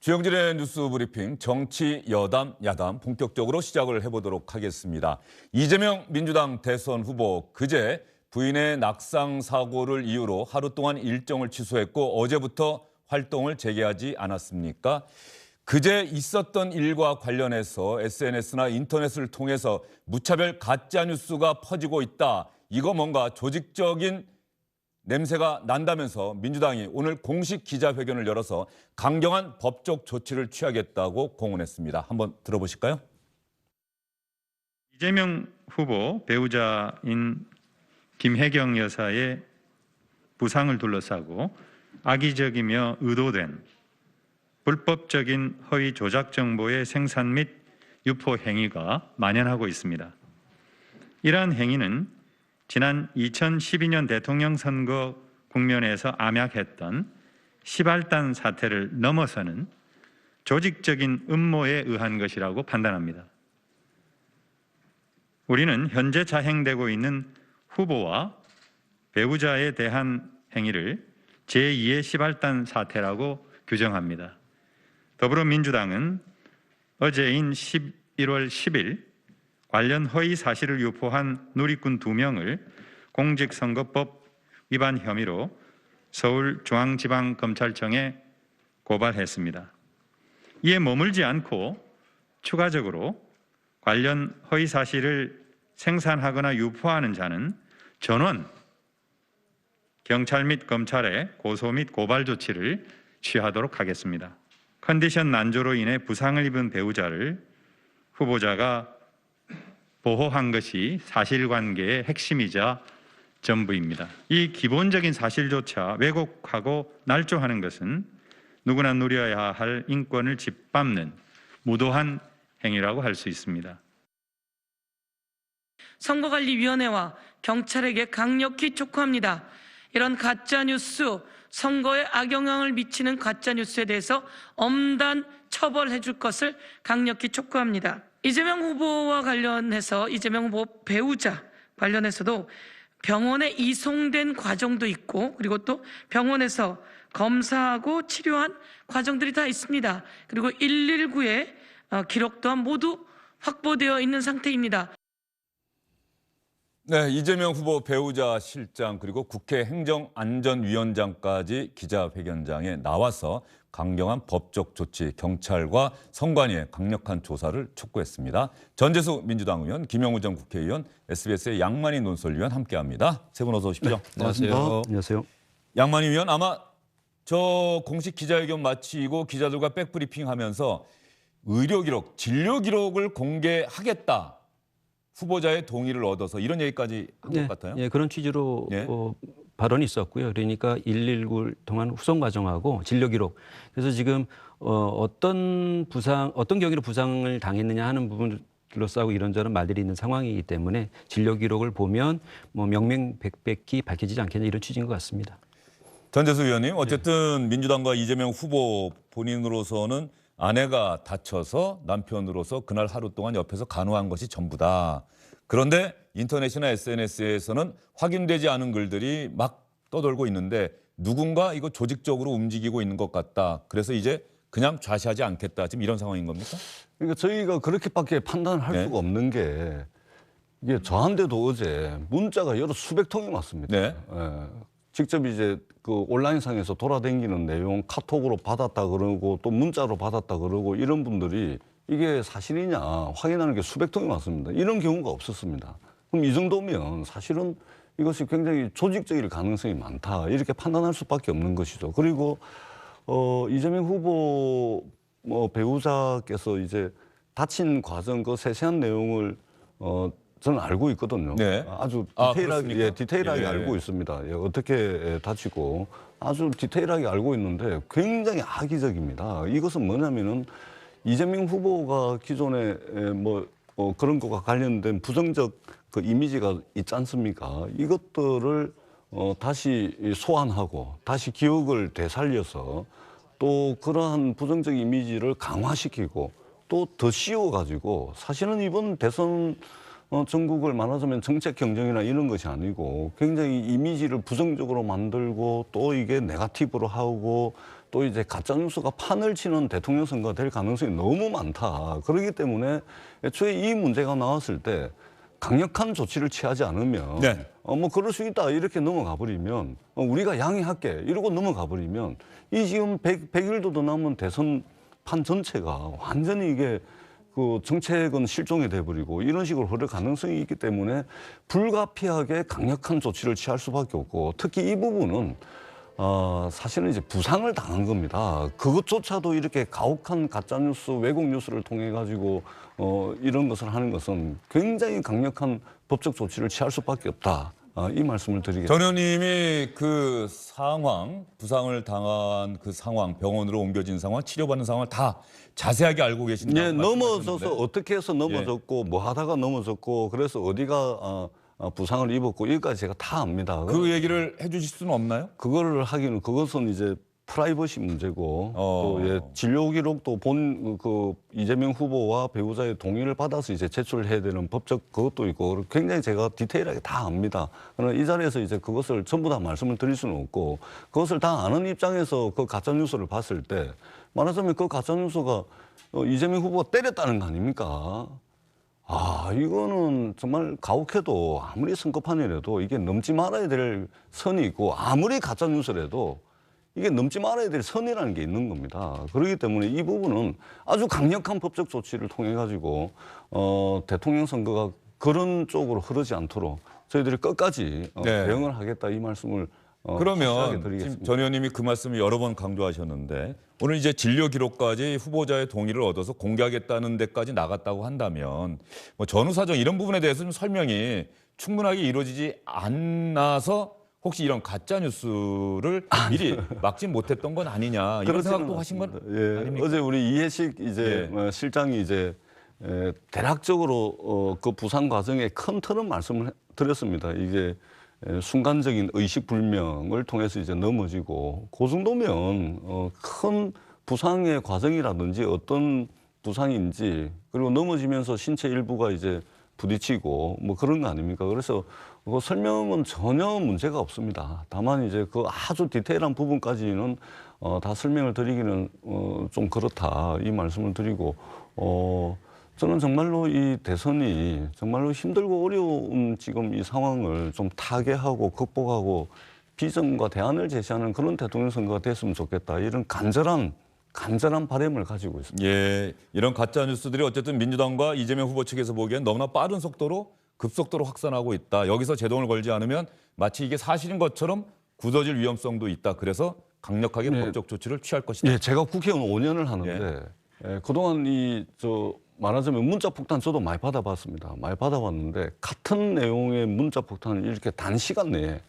주영진의 뉴스 브리핑 정치 여담 야담 본격적으로 시작을 해보도록 하겠습니다. 이재명 민주당 대선 후보 그제 부인의 낙상 사고를 이유로 하루 동안 일정을 취소했고 어제부터 활동을 재개하지 않았습니까? 그제 있었던 일과 관련해서 SNS나 인터넷을 통해서 무차별 가짜뉴스가 퍼지고 있다. 이거 뭔가 조직적인 냄새가 난다면서 민주당이 오늘 공식 기자회견을 열어서 강경한 법적 조치를 취하겠다고 공언했습니다. 한번 들어보실까요? 이재명 후보 배우자인 김혜경 여사의 부상을 둘러싸고 악의적이며 의도된 불법적인 허위 조작 정보의 생산 및 유포 행위가 만연하고 있습니다. 이러한 행위는 지난 2012년 대통령 선거 국면에서 암약했던 시발단 사태를 넘어서는 조직적인 음모에 의한 것이라고 판단합니다. 우리는 현재 자행되고 있는 후보와 배우자에 대한 행위를 제2의 시발단 사태라고 규정합니다. 더불어민주당은 어제인 11월 10일 관련 허위 사실을 유포한 누리꾼 2명을 공직선거법 위반 혐의로 서울중앙지방검찰청에 고발했습니다. 이에 머물지 않고 추가적으로 관련 허위 사실을 생산하거나 유포하는 자는 전원 경찰 및 검찰에 고소 및 고발 조치를 취하도록 하겠습니다. 컨디션 난조로 인해 부상을 입은 배우자를 후보자가 보호한 것이 사실관계의 핵심이자 전부입니다. 이 기본적인 사실조차 왜곡하고 날조하는 것은 누구나 누려야 할 인권을 짓밟는 무도한 행위라고 할 수 있습니다. 선거관리위원회와 경찰에게 강력히 촉구합니다. 이런 가짜뉴스, 선거에 악영향을 미치는 가짜뉴스에 대해서 엄단 처벌해 줄 것을 강력히 촉구합니다. 이재명 후보와 관련해서 이재명 후보 배우자 관련해서도 병원에 이송된 과정도 있고 그리고 또 병원에서 검사하고 치료한 과정들이 다 있습니다. 그리고 119의 기록 또한 모두 확보되어 있는 상태입니다. 네, 이재명 후보 배우자 실장 그리고 국회 행정안전위원장까지 기자회견장에 나와서 강경한 법적 조치, 경찰과 선관위의 강력한 조사를 촉구했습니다. 전재수 민주당 의원, 김영우 전 국회의원, SBS의 양만희 논설위원 함께합니다. 세 분 어서 오십시오. 네, 안녕하세요. 안녕하세요. 양만희 의원, 아마 저 공식 기자회견 마치고 기자들과 백브리핑하면서 의료 기록, 진료 기록을 공개하겠다. 후보자의 동의를 얻어서 이런 얘기까지 한 것 같아요. 네, 그런 취지로 발언이 있었고요. 그러니까 119를 통한 후송 과정하고 진료 기록. 그래서 지금 어떤 경위로 부상을 당했느냐 하는 부분을 둘러싸고 이런저런 말들이 있는 상황이기 때문에 진료 기록을 보면 뭐 명명백백히 밝혀지지 않겠냐 이런 취지인 것 같습니다. 전재수 의원님, 어쨌든 민주당과 이재명 후보 본인으로서는 아내가 다쳐서 남편으로서 그날 하루 동안 옆에서 간호한 것이 전부다. 그런데 인터넷이나 SNS에서는 확인되지 않은 글들이 막 떠돌고 있는데 누군가 이거 조직적으로 움직이고 있는 것 같다. 그래서 이제 그냥 좌시하지 않겠다. 지금 이런 상황인 겁니까? 그러니까 저희가 그렇게밖에 판단할 수가 없는 게 이게 저한테도 어제 문자가 여러 수백 통이 왔습니다. 네. 직접 이제 그 온라인상에서 돌아다니는 내용 카톡으로 받았다 그러고 또 문자로 받았다 그러고 이런 분들이 이게 사실이냐 확인하는 게 수백 통이 왔습니다. 이런 경우가 없었습니다. 그럼 이 정도면 사실은 이것이 굉장히 조직적일 가능성이 많다 이렇게 판단할 수밖에 없는 것이죠. 그리고 이재명 후보 배우자께서 이제 다친 과정 그 세세한 내용을 저는 알고 있거든요. 네. 아주 디테일하게 예. 알고 있습니다. 어떻게 다치고 아주 디테일하게 알고 있는데 굉장히 악의적입니다. 이것은 뭐냐면은 이재명 후보가 기존에 그런 것과 관련된 부정적 그 이미지가 있지 않습니까? 이것들을 다시 소환하고 다시 기억을 되살려서 또 그러한 부정적 이미지를 강화시키고 또 더 씌워가지고 사실은 이번 대선 전국을 말하자면 정책 경쟁이나 이런 것이 아니고 굉장히 이미지를 부정적으로 만들고 또 이게 네거티브로 하고 또 이제 가짜뉴스가 판을 치는 대통령 선거가 될 가능성이 너무 많다. 그렇기 때문에 애초에 이 문제가 나왔을 때 강력한 조치를 취하지 않으면 네. 뭐 그럴 수 있다 이렇게 넘어가 버리면 우리가 양해할게 이러고 넘어가 버리면 이 지금 100일도 더 남은 대선판 전체가 완전히 이게 그 정책은 실종이 돼버리고 이런 식으로 흐를 가능성이 있기 때문에 불가피하게 강력한 조치를 취할 수밖에 없고 특히 이 부분은 사실은 이제 부상을 당한 겁니다. 그것조차도 이렇게 가혹한 가짜뉴스, 왜곡뉴스를 통해 가지고 이런 것을 하는 것은 굉장히 강력한 법적 조치를 취할 수밖에 없다. 이 말씀을 드리겠습니다. 전 의원님이 그 상황, 부상을 당한 그 상황, 병원으로 옮겨진 상황, 치료받는 상황을 다 자세하게 알고 계신다고 예, 넘어져서 말씀하셨는데. 어떻게 해서 넘어졌고 뭐 하다가 넘어졌고 그래서 어디가 부상을 입었고 이것까지 제가 다 압니다. 그 얘기를 해주실 수는 없나요? 그거를 하기는 그것은 이제 프라이버시 문제고 어. 또 진료 기록도 본 그 이재명 후보와 배우자의 동의를 받아서 이제 제출해야 되는 법적 그것도 있고 굉장히 제가 디테일하게 다 압니다. 그러나 이 자리에서 이제 그것을 전부 다 말씀을 드릴 수는 없고 그것을 다 아는 입장에서 그 가짜 뉴스를 봤을 때 말하자면 그 가짜 뉴스가 이재명 후보가 때렸다는 거 아닙니까? 이거는 정말 가혹해도 아무리 선거판이라도 이게 넘지 말아야 될 선이 있고 아무리 가짜 뉴스라도 이게 넘지 말아야 될 선이라는 게 있는 겁니다. 그렇기 때문에 이 부분은 아주 강력한 법적 조치를 통해 가지고 대통령 선거가 그런 쪽으로 흐르지 않도록 저희들이 끝까지 네. 대응을 하겠다 이 말씀을 확실하게 그러면 지금 드리겠습니다. 전 의원님이 그 말씀을 여러 번 강조하셨는데 오늘 이제 진료 기록까지 후보자의 동의를 얻어서 공개하겠다는 데까지 나갔다고 한다면 뭐 전후 사정 이런 부분에 대해서 좀 설명이 충분하게 이루어지지 않아서 혹시 이런 가짜 뉴스를 미리 막지 못했던 건 아니냐 이런 그렇지는 생각도 하신 건 않습니다. 예, 아닙니까? 어제 우리 이해식 이제 실장이 이제 대략적으로 그 부상 과정의 큰 틀은 말씀을 드렸습니다. 이게 순간적인 의식 불명을 통해서 이제 넘어지고 그 정도면 큰 부상의 과정이라든지 어떤 부상인지 그리고 넘어지면서 신체 일부가 이제 부딪히고 뭐 그런 거 아닙니까? 그래서 그 설명은 전혀 문제가 없습니다. 다만 이제 그 아주 디테일한 부분까지는 다 설명을 드리기는 좀 그렇다 이 말씀을 드리고 저는 정말로 이 대선이 정말로 힘들고 어려운 지금 이 상황을 좀 타개하고 극복하고 비전과 대안을 제시하는 그런 대통령 선거가 됐으면 좋겠다 이런 간절한 바람을 가지고 있습니다. 예, 이런 가짜 뉴스들이 어쨌든 민주당과 이재명 후보 측에서 보기엔 너무나 빠른 속도로 급속도로 확산하고 있다. 여기서 제동을 걸지 않으면 마치 이게 사실인 것처럼 굳어질 위험성도 있다. 그래서 강력하게 법적 조치를 취할 것이다. 예, 제가 국회의원 5년을 하는데 그동안 말하자면 문자 폭탄 저도 많이 받아봤습니다. 많이 받아봤는데 같은 내용의 문자 폭탄을 이렇게 단시간 내에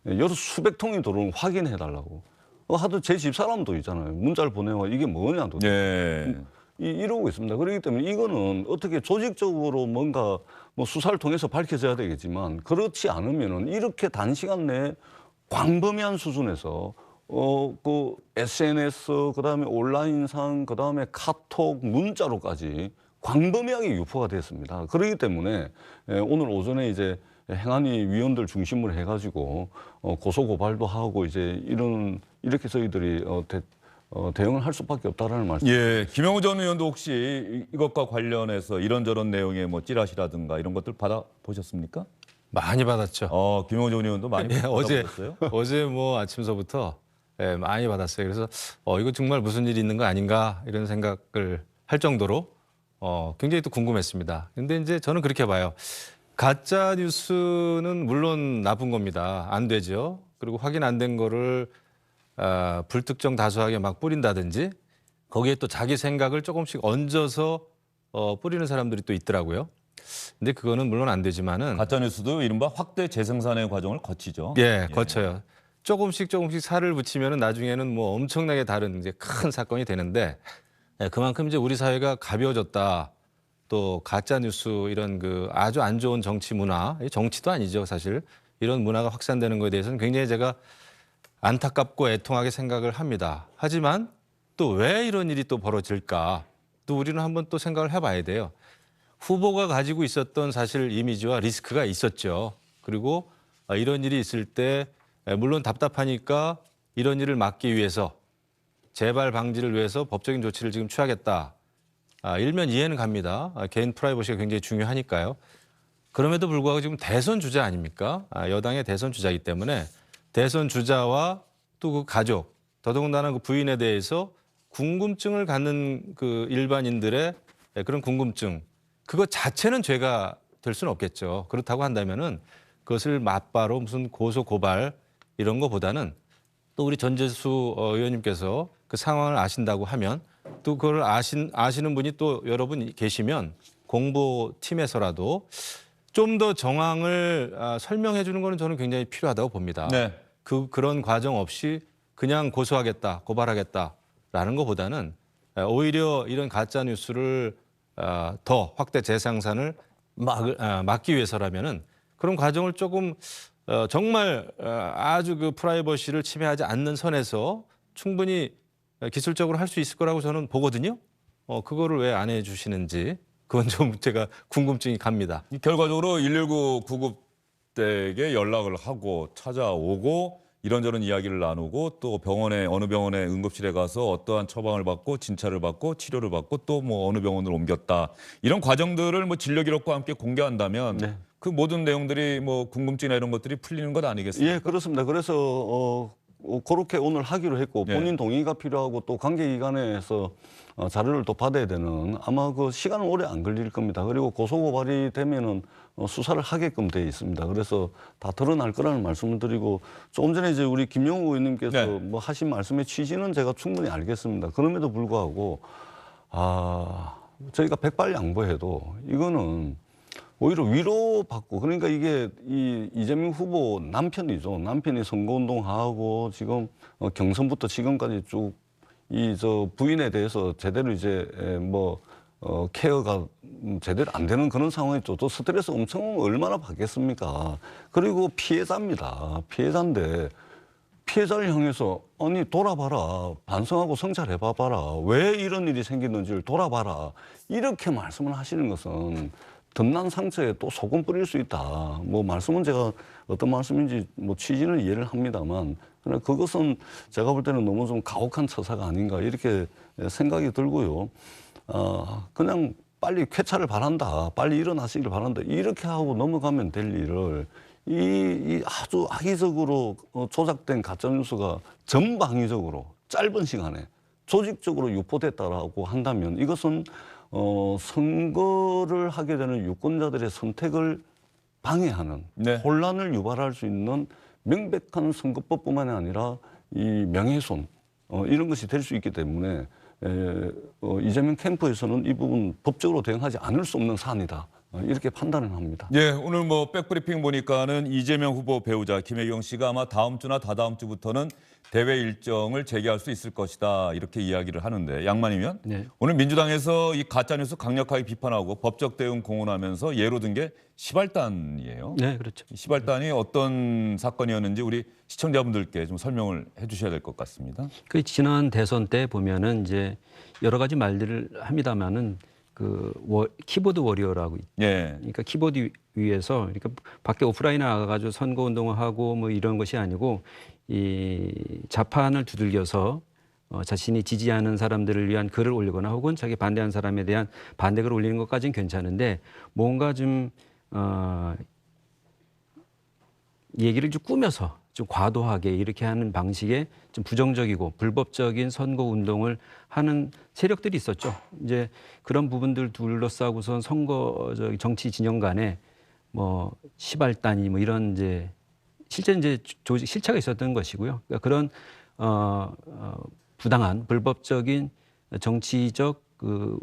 여러 수백 통이 들어오면 확인해달라고. 하도 제 집사람도 있잖아요. 문자를 보내와 이게 뭐냐 도대체. 예. 이러고 있습니다. 그렇기 때문에 이거는 어떻게 조직적으로 뭔가 뭐 수사를 통해서 밝혀져야 되겠지만 그렇지 않으면은 이렇게 단시간 내에 광범위한 수준에서 그 SNS 그다음에 온라인상 그다음에 카톡 문자로까지 광범위하게 유포가 됐습니다. 그렇기 때문에 오늘 오전에 이제 행안위 위원들 중심으로 해가지고 고소 고발도 하고 이제 이렇게 저희들이 대응을 할 수밖에 없다라는 말씀. 예, 김영우 전 의원도 혹시 이것과 관련해서 이런저런 내용의 뭐 찌라시라든가 이런 것들 받아 보셨습니까? 많이 받았죠. 김영우 전 의원도 많이 받아보셨어요? 어제 뭐 아침서부터 많이 받았어요. 그래서 이거 정말 무슨 일이 있는 거 아닌가 이런 생각을 할 정도로 굉장히 또 궁금했습니다. 근데 이제 저는 그렇게 봐요. 가짜 뉴스는 물론 나쁜 겁니다. 안 되죠. 그리고 확인 안 된 거를 불특정 다수하게 막 뿌린다든지 거기에 또 자기 생각을 조금씩 얹어서 뿌리는 사람들이 또 있더라고요. 근데 그거는 물론 안 되지만은 가짜 뉴스도 이른바 확대 재생산의 과정을 거치죠. 예, 거쳐요. 조금씩 살을 붙이면은 나중에는 뭐 엄청나게 다른 이제 큰 사건이 되는데 그만큼 이제 우리 사회가 가벼워졌다. 또 가짜 뉴스 이런 그 아주 안 좋은 정치 문화, 정치도 아니죠 사실 이런 문화가 확산되는 것에 대해서는 굉장히 제가 안타깝고 애통하게 생각을 합니다. 하지만 또 왜 이런 일이 또 벌어질까? 또 우리는 한번 또 생각을 해봐야 돼요. 후보가 가지고 있었던 사실 이미지와 리스크가 있었죠. 그리고 이런 일이 있을 때 물론 답답하니까 이런 일을 막기 위해서 재발 방지를 위해서 법적인 조치를 지금 취하겠다. 일면 이해는 갑니다. 개인 프라이버시가 굉장히 중요하니까요. 그럼에도 불구하고 지금 대선 주자 아닙니까? 여당의 대선 주자이기 때문에 대선 주자와 또 그 가족, 더더군다나 그 부인에 대해서 궁금증을 갖는 그 일반인들의 그런 궁금증, 그것 자체는 죄가 될 수는 없겠죠. 그렇다고 한다면은 그것을 맞바로 무슨 고소 고발 이런 거보다는 또 우리 전재수 의원님께서 그 상황을 아신다고 하면 또 그걸 아시는 분이 또 여러분 계시면 공보팀에서라도 좀 더 정황을 설명해 주는 거는 저는 굉장히 필요하다고 봅니다. 네. 그런 과정 없이 그냥 고소하겠다, 고발하겠다라는 것보다는 오히려 이런 가짜 뉴스를 더 확대 재생산을 막기 위해서라면은 그런 과정을 조금 정말 아주 그 프라이버시를 침해하지 않는 선에서 충분히 기술적으로 할 수 있을 거라고 저는 보거든요. 그거를 왜 안 해주시는지 그건 좀 제가 궁금증이 갑니다. 결과적으로 119 구급대에게 연락을 하고 찾아오고 이런저런 이야기를 나누고 또 병원에 어느 병원에 응급실에 가서 어떠한 처방을 받고 진찰을 받고 치료를 받고 또 뭐 어느 병원으로 옮겼다. 이런 과정들을 뭐 진료 기록과 함께 공개한다면 네. 그 모든 내용들이 뭐 궁금증이나 이런 것들이 풀리는 것 아니겠습니까? 예, 그렇습니다. 그래서 그렇게 오늘 하기로 했고 네. 본인 동의가 필요하고 또 관계기관에서 자료를 또 받아야 되는 아마 그 시간은 오래 안 걸릴 겁니다. 그리고 고소고발이 되면은 수사를 하게끔 돼 있습니다. 그래서 다 드러날 거라는 말씀을 드리고 조금 전에 이제 우리 김영우 의원님께서 네. 뭐 하신 말씀의 취지는 제가 충분히 알겠습니다. 그럼에도 불구하고 저희가 백발양보해도 이거는 오히려 위로받고 그러니까 이게 이재명 후보 남편이죠. 남편이 선거운동하고 지금 경선부터 지금까지 쭉 저 부인에 대해서 제대로 이제 케어가 제대로 안 되는 그런 상황이죠. 또 스트레스 엄청 얼마나 받겠습니까? 그리고 피해자입니다. 피해자인데 피해자를 향해서 아니 돌아봐라. 반성하고 성찰해봐봐라. 왜 이런 일이 생겼는지를 돌아봐라. 이렇게 말씀을 하시는 것은 덧난 상처에 또 소금 뿌릴 수 있다. 뭐 말씀은 제가 어떤 말씀인지 뭐 취지는 이해를 합니다만 그러나 그것은 제가 볼 때는 너무 좀 가혹한 처사가 아닌가 이렇게 생각이 들고요. 그냥 빨리 쾌차를 바란다. 빨리 일어나시길 바란다. 이렇게 하고 넘어가면 될 일을 이 아주 악의적으로 조작된 가짜뉴스가 전방위적으로 짧은 시간에 조직적으로 유포됐다라고 한다면 이것은 선거를 하게 되는 유권자들의 선택을 방해하는 네. 혼란을 유발할 수 있는 명백한 선거법뿐만이 아니라 이 명예훼손 이런 것이 될 수 있기 때문에 이재명 캠프에서는 이 부분 법적으로 대응하지 않을 수 없는 사안이다. 이렇게 판단을 합니다. 예, 오늘 뭐 백브리핑 보니까는 이재명 후보 배우자 김혜경 씨가 아마 다음 주나 다다음 주부터는 대회 일정을 재개할 수 있을 것이다 이렇게 이야기를 하는데 양만이면 네. 오늘 민주당에서 이 가짜뉴스 강력하게 비판하고 법적 대응 공언하면서 예로 든 게 시발단이에요. 네, 그렇죠. 시발단이 어떤 사건이었는지 우리 시청자분들께 좀 설명을 해주셔야 될 것 같습니다. 그 지난 대선 때 보면은 이제 여러 가지 말들을 합니다만은 그 키보드 워리어라고 예, 그러니까 키보드 위에서 그러니까 밖에 오프라인 나가가지고 선거 운동을 하고 뭐 이런 것이 아니고 이 자판을 두들겨서 자신이 지지하는 사람들을 위한 글을 올리거나 혹은 자기 반대하는 사람에 대한 반대글을 올리는 것까지는 괜찮은데 뭔가 좀 얘기를 좀 꾸며서 좀 과도하게 이렇게 하는 방식의 좀 부정적이고 불법적인 선거 운동을 하는 세력들이 있었죠. 이제 그런 부분들 둘러싸고선 정치 진영 간에 뭐 시발단이 뭐 이런 이제 실제 이제 조직 실체가 있었던 것이고요. 그러니까 그런 부당한 불법적인 정치적 그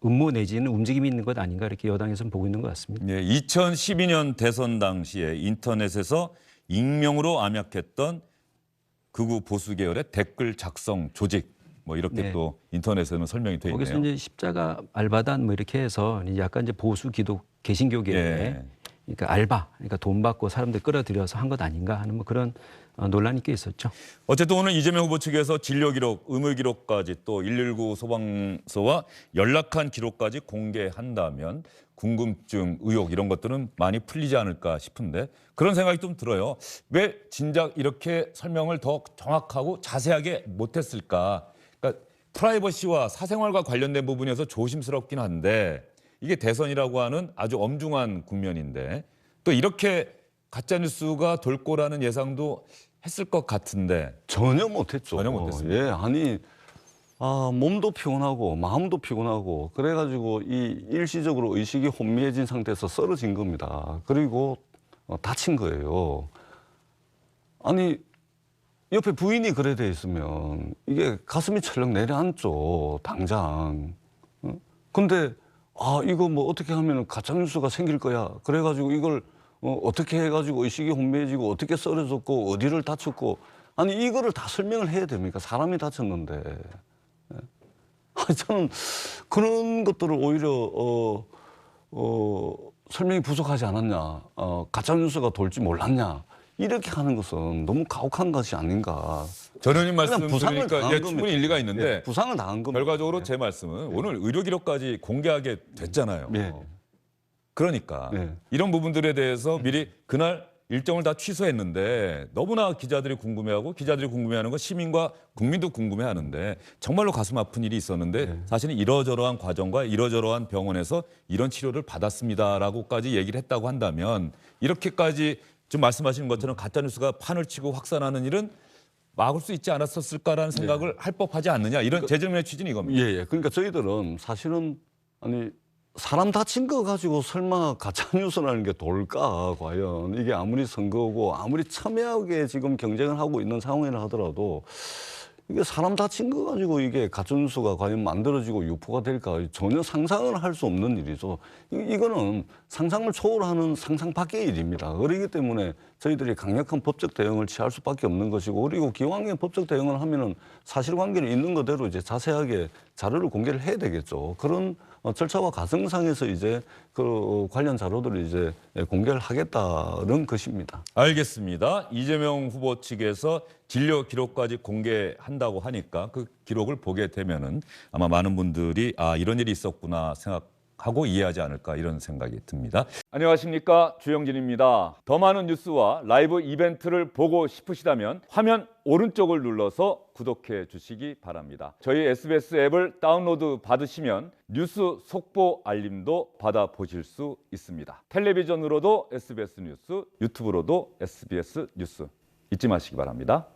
음모 내지는 움직임이 있는 것 아닌가 이렇게 여당에서는 보고 있는 것 같습니다. 예, 2012년 대선 당시에 인터넷에서 익명으로 암약했던 극우 보수 계열의 댓글 작성 조직 뭐 이렇게 네. 또 인터넷에는 설명이 되어 거기서 있네요. 이제 십자가 알바단 뭐 이렇게 해서 이제 약간 이제 보수 기독 개신교계에 예. 그러니까 알바, 그러니까 돈 받고 사람들 끌어들여서 한 것 아닌가 하는 뭐 그런 논란이 꽤 있었죠. 어쨌든 오늘 이재명 후보 측에서 진료 기록, 의무 기록까지 또 119 소방서와 연락한 기록까지 공개한다면 궁금증, 의혹 이런 것들은 많이 풀리지 않을까 싶은데 그런 생각이 좀 들어요. 왜 진작 이렇게 설명을 더 정확하고 자세하게 못했을까? 프라이버시와 사생활과 관련된 부분에서 조심스럽긴 한데 이게 대선이라고 하는 아주 엄중한 국면인데 또 이렇게 가짜뉴스가 돌 거라는 예상도 했을 것 같은데 전혀 못했죠. 전혀 못했습니다. 예, 아니 몸도 피곤하고 마음도 피곤하고 그래가지고 이 일시적으로 의식이 혼미해진 상태에서 쓰러진 겁니다. 그리고 다친 거예요. 아니 옆에 부인이 그래 돼 있으면 이게 가슴이 철렁 내려앉죠, 당장. 근데 이거 뭐 어떻게 하면 가짜뉴스가 생길 거야. 그래가지고 이걸 어떻게 해가지고 의식이 혼미해지고 어떻게 쓰러졌고 어디를 다쳤고 아니 이거를 다 설명을 해야 됩니까? 사람이 다쳤는데. 저는 그런 것들을 오히려 설명이 부족하지 않았냐, 가짜뉴스가 돌지 몰랐냐 이렇게 하는 것은 너무 가혹한 것이 아닌가. 전 의원님 말씀 그냥 부상을 들으니까 당한 충분히 겁니다. 일리가 있는데 예, 부상을 당한 겁니다. 결과적으로 제 말씀은 오늘 의료 기록까지 공개하게 됐잖아요. 예. 그러니까 네. 이런 부분들에 대해서 미리 그날 일정을 다 취소했는데 너무나 기자들이 궁금해하는 건 시민과 국민도 궁금해하는데 정말로 가슴 아픈 일이 있었는데 사실은 이러저러한 과정과 이러저러한 병원에서 이런 치료를 받았습니다라고까지 얘기를 했다고 한다면 이렇게까지 지금 말씀하시는 것처럼 가짜뉴스가 판을 치고 확산하는 일은 막을 수 있지 않았었을까라는 생각을 할 법하지 않느냐 이런 제 질문의 취지는 이겁니다. 예. 그러니까 저희들은 사실은 사람 다친 거 가지고 설마 가짜뉴스라는 게 돌까, 과연. 이게 아무리 선거고 아무리 첨예하게 지금 경쟁을 하고 있는 상황이라 하더라도 이게 사람 다친 거 가지고 이게 가짜뉴스가 과연 만들어지고 유포가 될까 전혀 상상을 할 수 없는 일이죠. 이거는 상상을 초월하는 상상 밖의 일입니다. 그렇기 때문에 저희들이 강력한 법적 대응을 취할 수밖에 없는 것이고 그리고 기왕에 법적 대응을 하면은 사실관계를 있는 그대로 이제 자세하게 자료를 공개를 해야 되겠죠. 그런 절차와 과정상에서 이제 그 관련 자료들을 이제 공개를 하겠다는 것입니다. 알겠습니다. 이재명 후보 측에서 진료 기록까지 공개한다고 하니까 그 기록을 보게 되면은 아마 많은 분들이 이런 일이 있었구나 생각하고 이해하지 않을까 이런 생각이 듭니다. 안녕하십니까, 주영진입니다. 더 많은 뉴스와 라이브 이벤트를 보고 싶으시다면 화면 오른쪽을 눌러서 구독해 주시기 바랍니다. 저희 SBS 앱을 다운로드 받으시면 뉴스 속보 알림도 받아보실 수 있습니다. 텔레비전으로도 SBS 뉴스, 유튜브로도 SBS 뉴스 잊지 마시기 바랍니다.